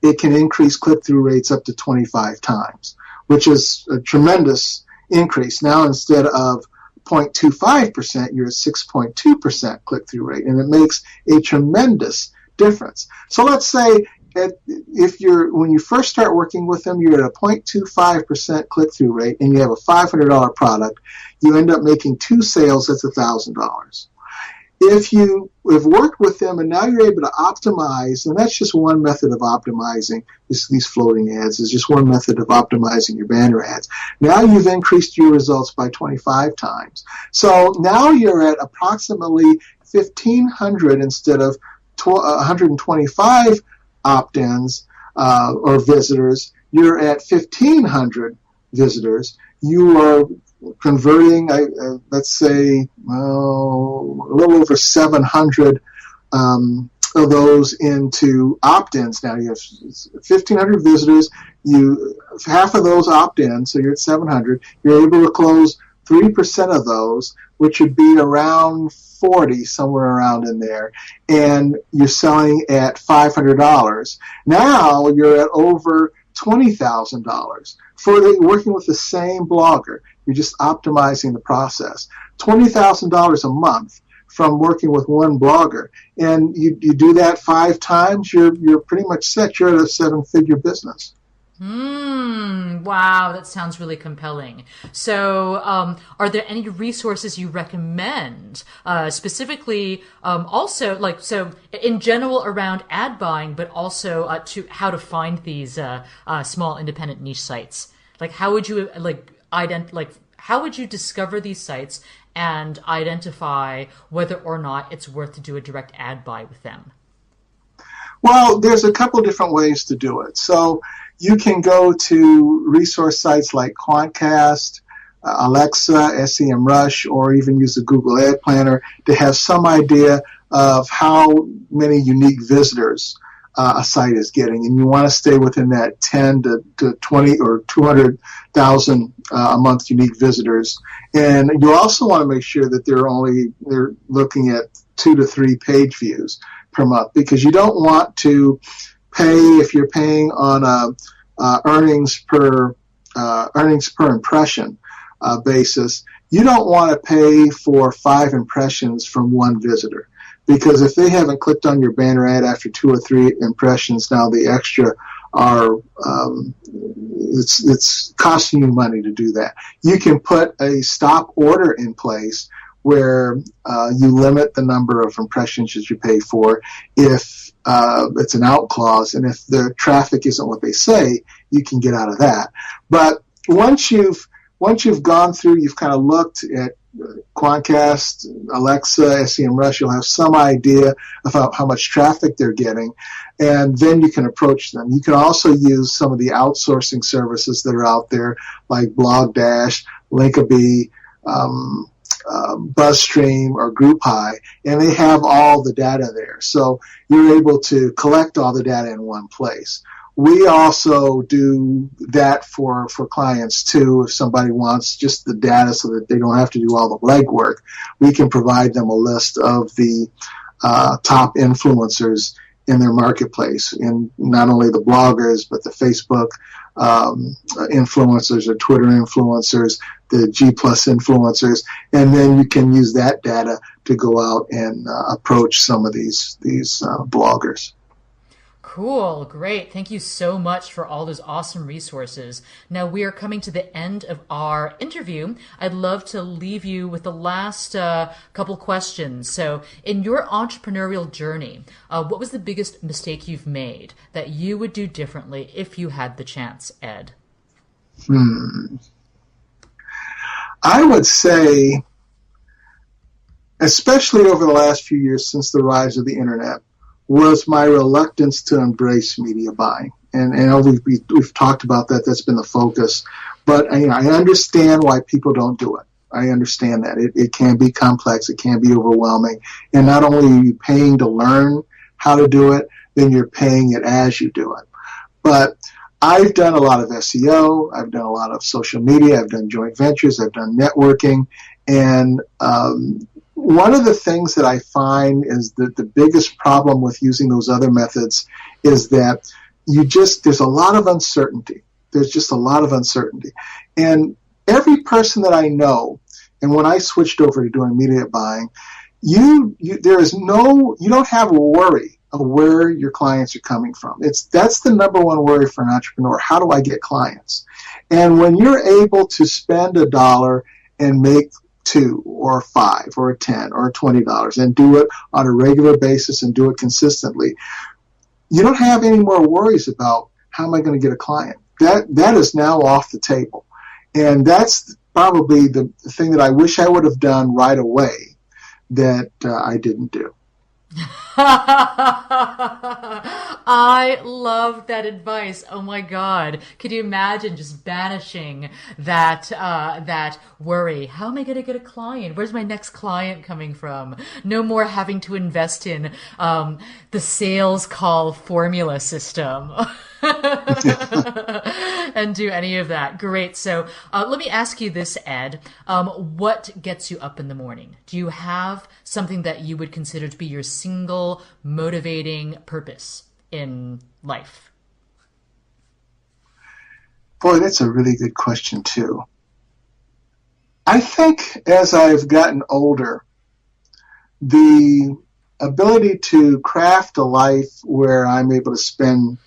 Speaker 2: It can increase click-through rates up to 25 times, which is a tremendous increase. Now instead of 0.25%, you're at 6.2% click-through rate, and it makes a tremendous difference. So let's say when you first start working with them, you're at a 0.25% click-through rate, and you have a $500 product. You end up making 2 sales. That's $1,000. If you have worked with them and now you're able to optimize, and that's just one method of optimizing these floating ads, is just one method of optimizing your banner ads. Now you've increased your results by 25 times. So now you're at approximately 1,500 instead of 125 opt-ins or visitors. You're at 1,500 visitors. You are converting, let's say, a little over 700 of those into opt-ins. Now you have 1,500 visitors. Half of those opt-in, so you're at 700. You're able to close 3% of those, which would be around 40, somewhere around in there, and you're selling at $500. Now you're at over $20,000 for working with the same blogger. You're just optimizing the process. $20,000 a month from working with one blogger, and you do that 5 times, you're pretty much set. You're at a 7-figure business.
Speaker 1: Wow, that sounds really compelling. So, are there any resources you recommend, specifically, also, like, so in general around ad buying, but also to how to find these small independent niche sites? Like, how would you how would you discover these sites and identify whether or not it's worth to do a direct ad buy with them?
Speaker 2: Well, there's a couple different ways to do it. So you can go to resource sites like Quantcast, Alexa, SEMrush, or even use the Google Ad Planner to have some idea of how many unique visitors a site is getting. And you want to stay within that 10 to 20 or 200,000 a month unique visitors. And you also want to make sure that they're looking at 2 to 3 page views per month, because you don't want to pay, if you're paying on a earnings per impression basis, you don't want to pay for 5 impressions from one visitor, because if they haven't clicked on your banner ad after 2 or 3 impressions, now the extra are it's costing you money to do that. You can put a stop order in place where you limit the number of impressions that you pay for if it's an out clause, and if the traffic isn't what they say, you can get out of that. But once you've gone through, you've kind of looked at Quantcast, Alexa, SEMrush, you'll have some idea about how much traffic they're getting, and then you can approach them. You can also use some of the outsourcing services that are out there, like BlogDash, Linkabee, BuzzStream, or GroupHigh, and they have all the data there. So you're able to collect all the data in one place. We also do that for clients too. If somebody wants just the data so that they don't have to do all the legwork, we can provide them a list of the top influencers in their marketplace, and not only the bloggers, but the Facebook influencers or Twitter influencers, the G+ influencers, and then you can use that data to go out and approach some of these bloggers.
Speaker 1: Cool. Great. Thank you so much for all those awesome resources. Now we are coming to the end of our interview. I'd love to leave you with the last couple questions. So in your entrepreneurial journey, what was the biggest mistake you've made that you would do differently if you had the chance, Ed?
Speaker 2: I would say, especially over the last few years since the rise of the internet, was my reluctance to embrace media buying. And we've talked about that. That's been the focus. But I understand why people don't do it. I understand that. It can be complex. It can be overwhelming. And not only are you paying to learn how to do it, then you're paying it as you do it. But I've done a lot of SEO. I've done a lot of social media. I've done joint ventures. I've done networking. And one of the things that I find is that the biggest problem with using those other methods is that there's a lot of uncertainty. There's just a lot of uncertainty. And every person that I know, and when I switched over to doing media buying, you don't have a worry of where your clients are coming from. That's the number one worry for an entrepreneur. How do I get clients? And when you're able to spend $1 and make $2 or $5 or $10 or $20 and do it on a regular basis and do it consistently, you don't have any more worries about how am I going to get a client. That is now off the table. And that's probably the thing that I wish I would have done right away that I didn't do.
Speaker 1: I love that advice. Oh my God. Could you imagine just banishing that worry? How am I going to get a client? Where's my next client coming from? No more having to invest in the sales call formula system. And do any of that. Great. So let me ask you this, Ed. What gets you up in the morning? Do you have something that you would consider to be your single motivating purpose in life?
Speaker 2: Boy, that's a really good question, too. I think as I've gotten older, the ability to craft a life where I'm able to spend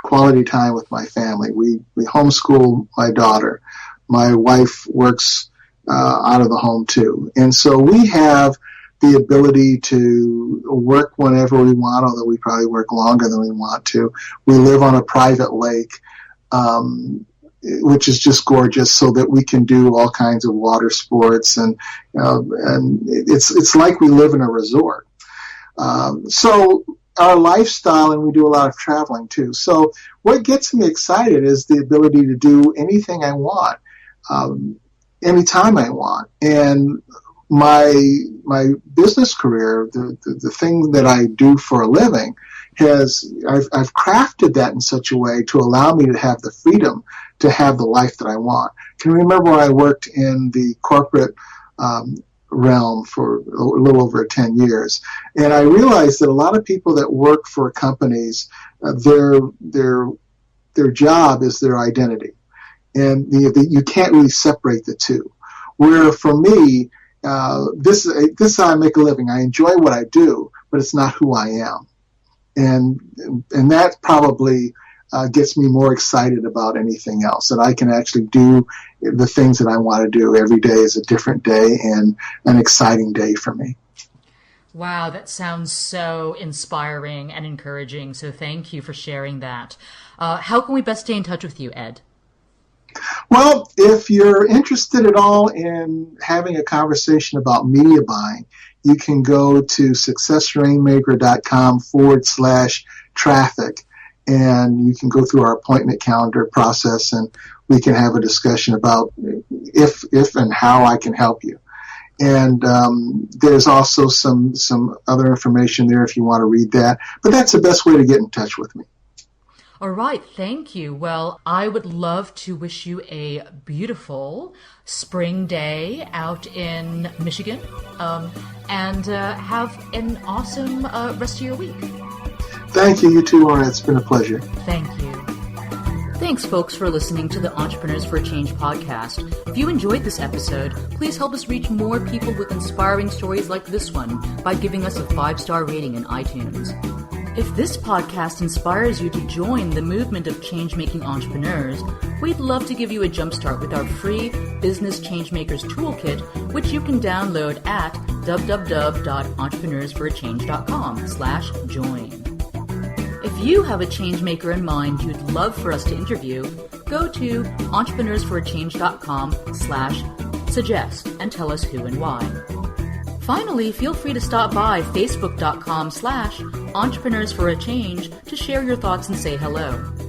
Speaker 2: quality time with my family. We homeschool my daughter. My wife works out of the home too. And so we have the ability to work whenever we want, although we probably work longer than we want to. We live on a private lake, which is just gorgeous, so that we can do all kinds of water sports. And it's like we live in a resort. So our lifestyle, and we do a lot of traveling too. So what gets me excited is the ability to do anything I want, anytime I want. And my business career, the thing that I do for a living, I've crafted that in such a way to allow me to have the freedom to have the life that I want. Can you remember when I worked in the corporate realm for a little over 10 years. And I realized that a lot of people that work for companies, their job is their identity. And you can't really separate the two. Where for me, this is how I make a living. I enjoy what I do, but it's not who I am. And that probably gets me more excited about anything else, that I can actually do the things that I want to do. Every day is a different day and an exciting day for me.
Speaker 1: Wow, that sounds so inspiring and encouraging. So thank you for sharing that. How can we best stay in touch with you, Ed?
Speaker 2: Well, if you're interested at all in having a conversation about media buying, you can go to successrainmaker.com/traffic. And you can go through our appointment calendar process, and we can have a discussion about if and how I can help you. And there's also some other information there if you want to read that. But that's the best way to get in touch with me.
Speaker 1: All right. Thank you. Well, I would love to wish you a beautiful spring day out in Michigan, and have an awesome rest of your week.
Speaker 2: Thank you. You too, Lorna. It's been a pleasure.
Speaker 1: Thank you. Thanks, folks, for listening to the Entrepreneurs for a Change podcast. If you enjoyed this episode, please help us reach more people with inspiring stories like this one by giving us a 5-star rating in iTunes. If this podcast inspires you to join the movement of change-making entrepreneurs, we'd love to give you a jumpstart with our free Business Changemakers Toolkit, which you can download at www.entrepreneursforachange.com/join. If you have a change maker in mind you'd love for us to interview, go to entrepreneursforachange.com/suggest and tell us who and why. Finally, feel free to stop by facebook.com/entrepreneurs for a change to share your thoughts and say hello.